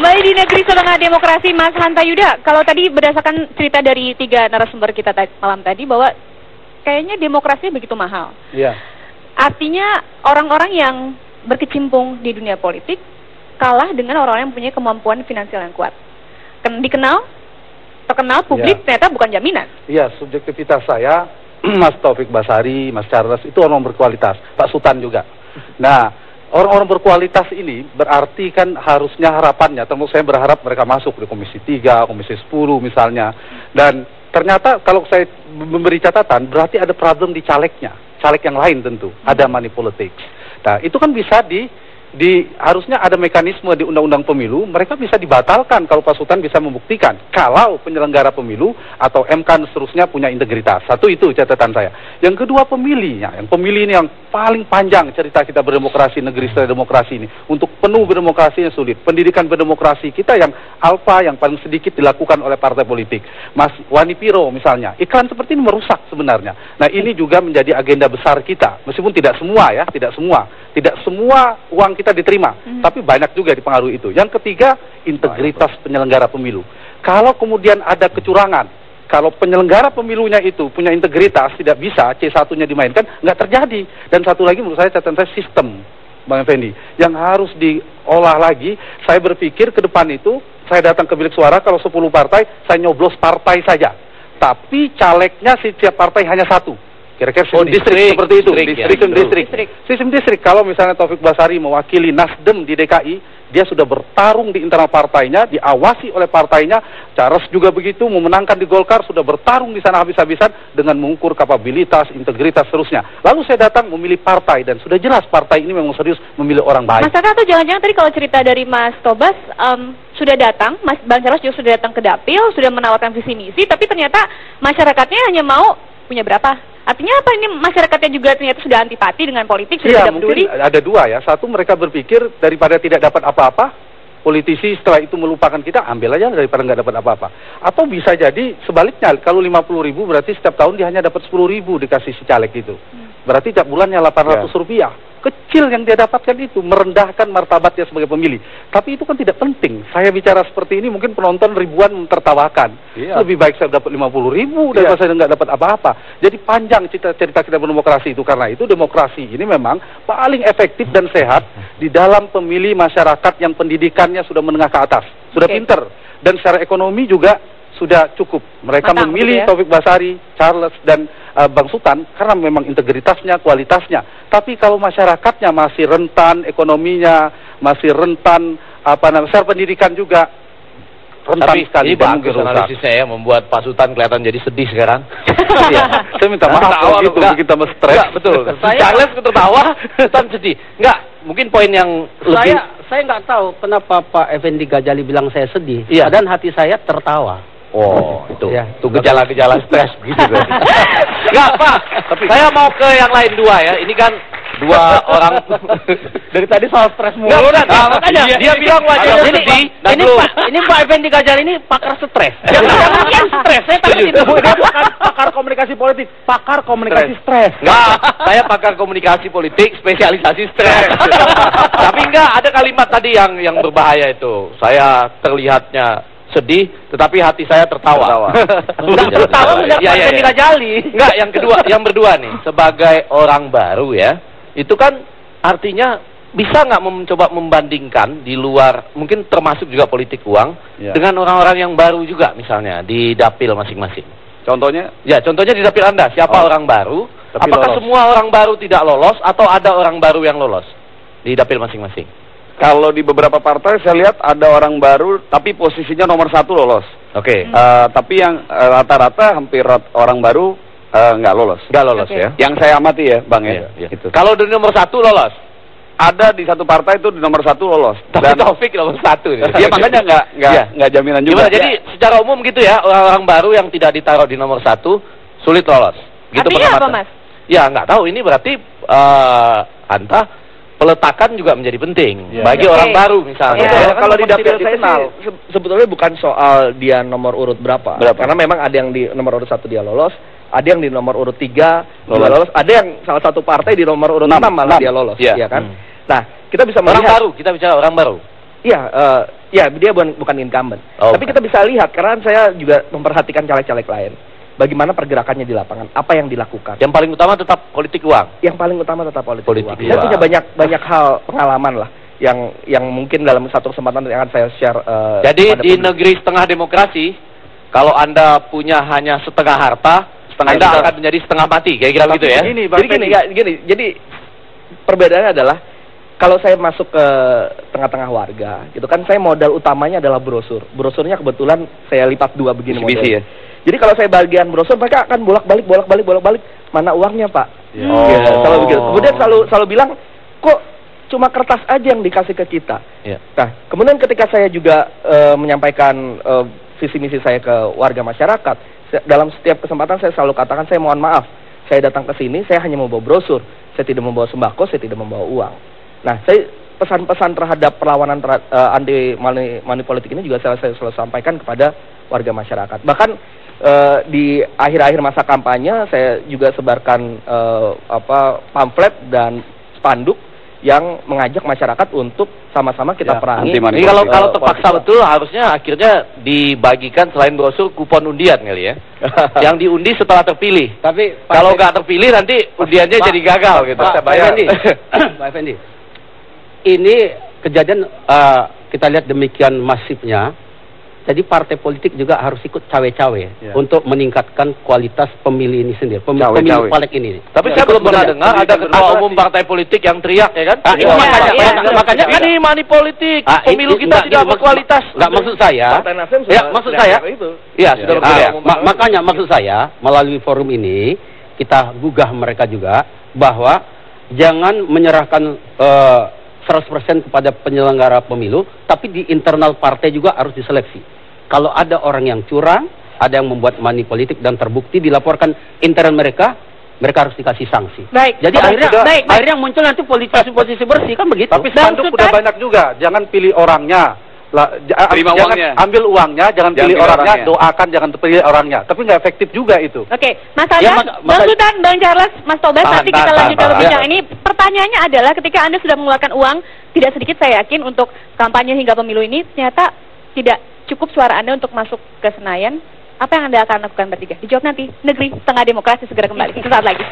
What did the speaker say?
Kembali di Negeri Setengah Demokrasi, Mas Hanta Yuda. Kalau tadi berdasarkan cerita dari 3 narasumber kita malam tadi bahwa kayaknya demokrasi begitu mahal. Iya. Artinya orang-orang yang berkecimpung di dunia politik kalah dengan orang-orang yang punya kemampuan finansial yang kuat. Terkenal publik ternyata bukan jaminan. Iya, subjektivitas saya, Mas Taufik Basari, Mas Charles itu orang berkualitas, Pak Sultan juga. Nah, orang-orang berkualitas ini berarti kan harusnya harapannya, termasuk saya berharap mereka masuk di Komisi 3, Komisi 10 misalnya. Dan ternyata kalau saya memberi catatan, berarti ada problem di calegnya. Caleg yang lain tentu, ada money politics. Nah, itu kan bisa harusnya ada mekanisme di Undang-Undang Pemilu, mereka bisa dibatalkan kalau Pak Sultan bisa membuktikan kalau penyelenggara pemilu atau MK dan seterusnya punya integritas. Satu itu catatan saya. Yang kedua pemilihnya, yang pemilih ini yang paling panjang cerita kita berdemokrasi, negeri setelah demokrasi ini. Untuk penuh berdemokrasinya sulit. Pendidikan berdemokrasi kita yang alfa, yang paling sedikit dilakukan oleh partai politik. Mas Wani Piro misalnya, iklan seperti ini merusak sebenarnya. Nah ini juga menjadi agenda besar kita, meskipun tidak semua ya, tidak semua uang kita diterima, tapi banyak juga dipengaruhi itu. Yang ketiga, integritas penyelenggara pemilu. Kalau kemudian ada kecurangan, kalau penyelenggara pemilunya itu punya integritas, tidak bisa C1-nya dimainkan, nggak terjadi. Dan satu lagi menurut saya catatan saya sistem, Bang Effendi, yang harus diolah lagi. Saya berpikir ke depan itu, saya datang ke bilik suara, kalau 10 partai, saya nyoblos partai saja. Tapi calegnya setiap partai hanya satu. Kira-kira distrik seperti itu, distrik. Sistem distrik, kalau misalnya Taufik Basari mewakili Nasdem di DKI, dia sudah bertarung di internal partainya, diawasi oleh partainya. Charles juga begitu, memenangkan di Golkar, sudah bertarung di sana habis-habisan dengan mengukur kapabilitas, integritas, seterusnya. Lalu saya datang memilih partai, dan sudah jelas partai ini memang serius memilih orang baik. Mas Tata, atau jangan-jangan tadi kalau cerita dari Mas Tobas, sudah datang, Bang Charles juga sudah datang ke Dapil, sudah menawarkan visi misi, tapi ternyata masyarakatnya hanya mau punya berapa? Artinya apa, ini masyarakatnya juga ternyata sudah antipati dengan politik, sudah tidak peduli? Mungkin ada dua ya. Satu, mereka berpikir daripada tidak dapat apa-apa, politisi setelah itu melupakan kita, ambil aja daripada nggak dapat apa-apa. Atau bisa jadi sebaliknya, kalau 50.000 berarti setiap tahun dia hanya dapat 10.000 dikasih si caleg itu. Berarti tiap bulannya 800 rupiah. Kecil yang dia dapatkan itu, merendahkan martabatnya sebagai pemilih. Tapi itu kan tidak penting. Saya bicara seperti ini, mungkin penonton ribuan tertawakan. Lebih baik saya dapat 50.000 daripada saya nggak dapat apa-apa. Jadi panjang cerita kita berdemokrasi itu. Karena itu demokrasi ini memang paling efektif dan sehat di dalam pemilih masyarakat yang pendidikannya sudah menengah ke atas. Sudah pinter. Dan secara ekonomi juga sudah cukup. Mereka memilih Taufik Basari, Charles, dan Bang Sultan karena memang integritasnya, kualitasnya. Tapi kalau masyarakatnya masih rentan, ekonominya masih rentan, secara pendidikan juga rentan sekali. Ini bagus analisisnya ya, membuat Pak Sultan kelihatan jadi sedih sekarang. Saya minta maaf kalau gitu, kita mesti stres. Betul. Charles tertawa, Sultan sedih. Enggak, mungkin poin yang lebih... Saya nggak tahu kenapa Pak Effendi Ghazali bilang saya sedih. Dan hati saya tertawa. Oh, itu gejala-gejala stres gitu. Enggak, Pak. Tapi saya mau ke yang lain dua ya. Ini kan dua orang dari tadi soal stres mulu. Makanya dia bilang wajahnya sedih. Ini Pak Effendi Ghazali ini pakar stres. Jangan stres. Saya tahu itu. Dia bukan pakar komunikasi politik, pakar komunikasi stres. Enggak, saya pakar komunikasi politik, spesialisasi stres. Tapi enggak, ada kalimat tadi yang berbahaya itu. Saya terlihatnya sedih, tetapi hati saya tertawa. Tertawa menjadi Effendi Ghazali. Enggak, yang berdua nih, sebagai orang baru ya, itu kan artinya bisa nggak mencoba membandingkan di luar, mungkin termasuk juga politik uang, dengan orang-orang yang baru juga misalnya di dapil masing-masing. Contohnya? Ya, contohnya di dapil Anda, siapa orang baru? Apakah semua orang baru tidak lolos atau ada orang baru yang lolos di dapil masing-masing? Kalau di beberapa partai saya lihat ada orang baru tapi posisinya nomor 1 lolos. Oke. Tapi yang rata-rata hampir orang baru nggak lolos. Nggak lolos ya. Yang saya amati ya, Bang ya. Gitu. Kalau di nomor 1 lolos? Ada di satu partai itu di nomor 1 lolos. Tapi Taufik nomor 1 nih. Dia makanya nggak jaminan juga. Jadi secara umum gitu ya, orang baru yang tidak ditaruh di nomor 1 sulit lolos. Gitu. Artinya apa, Mas? Ya nggak tahu, ini berarti peletakan juga menjadi penting bagi orang baru misalnya. Kalau di dapil saya sih sebetulnya bukan soal dia nomor urut berapa. Karena memang ada yang di nomor urut 1 dia lolos, ada yang di nomor urut 3 lolos, ada yang salah satu partai di nomor urut 6 malah dia lolos, ya kan? Nah, kita bisa melihat kita bicara orang baru. Iya, ya dia bukan incumbent. Tapi kita bisa lihat karena saya juga memperhatikan caleg-caleg lain. Bagaimana pergerakannya di lapangan, apa yang dilakukan. Yang paling utama tetap politik uang. Yang paling utama tetap politik uang. Uang. Saya punya banyak hal pengalaman lah yang mungkin dalam satu kesempatan yang akan saya share. Jadi di negeri setengah demokrasi, kalau Anda punya hanya setengah harta, Anda akan menjadi setengah mati, kayak kira gitu ya. Jadi perbedaannya adalah kalau saya masuk ke tengah-tengah warga, gitu kan, saya modal utamanya adalah brosur. Brosurnya kebetulan saya lipat 2 begini modelnya. Ya. Jadi kalau saya bagian brosur, mereka akan bolak-balik, mana uangnya Pak? Ya, selalu begitu. Kemudian selalu bilang, kok cuma kertas aja yang dikasih ke kita. Nah, kemudian ketika saya juga menyampaikan visi misi saya ke warga masyarakat, dalam setiap kesempatan saya selalu katakan, saya mohon maaf, saya datang ke sini, saya hanya membawa brosur, saya tidak membawa sembako, saya tidak membawa uang. Nah, saya pesan-pesan terhadap perlawanan anti money politik ini juga saya selalu sampaikan kepada warga masyarakat. Bahkan di akhir-akhir masa kampanye saya juga sebarkan pamflet dan spanduk yang mengajak masyarakat untuk sama-sama kita perangi. Jadi kalau terpaksa betul harusnya akhirnya dibagikan selain brosur kupon undian kali ya. Yang diundi setelah terpilih. Tapi kalau nggak terpilih nanti undiannya jadi gagal gitu. Pak Effendi, ini kejadian kita lihat demikian masifnya. Jadi partai politik juga harus ikut cawe-cawe untuk meningkatkan kualitas pemilih ini sendiri, pemilih Paleg ini. Tapi saya belum pernah dengar ada ketua umum partai politik yang teriak ya kan? Makanya kan ini money politik, pemilu kita tidak berkualitas. Enggak, maksud saya. Maksud saya. Iya, sudah berteriak. Makanya maksud saya melalui forum ini kita gugah mereka juga bahwa jangan menyerahkan 100% kepada penyelenggara pemilu, tapi di internal partai juga harus diseleksi. Kalau ada orang yang curang, ada yang membuat money politik dan terbukti dilaporkan internal mereka harus dikasih sanksi. Baik. Jadi akhirnya muncul nanti posisi bersih kan begitu. Tapi spanduk udah banyak juga. Jangan pilih orangnya. Terima uangnya. Ambil uangnya, jangan pilih orangnya, doakan jangan pilih orangnya. Tapi nggak efektif juga itu. Oke, Mas Anda, Bang Sultan, Bang Charles, Mas Tobas, nanti kita lanjutkan berbincang ini. Pertanyaannya adalah ketika Anda sudah mengeluarkan uang, tidak sedikit saya yakin untuk kampanye hingga pemilu ini, ternyata tidak cukup suara Anda untuk masuk ke Senayan. Apa yang Anda akan lakukan bertiga? Dijawab nanti. Negeri Setengah Demokrasi segera kembali. Sesaat lagi.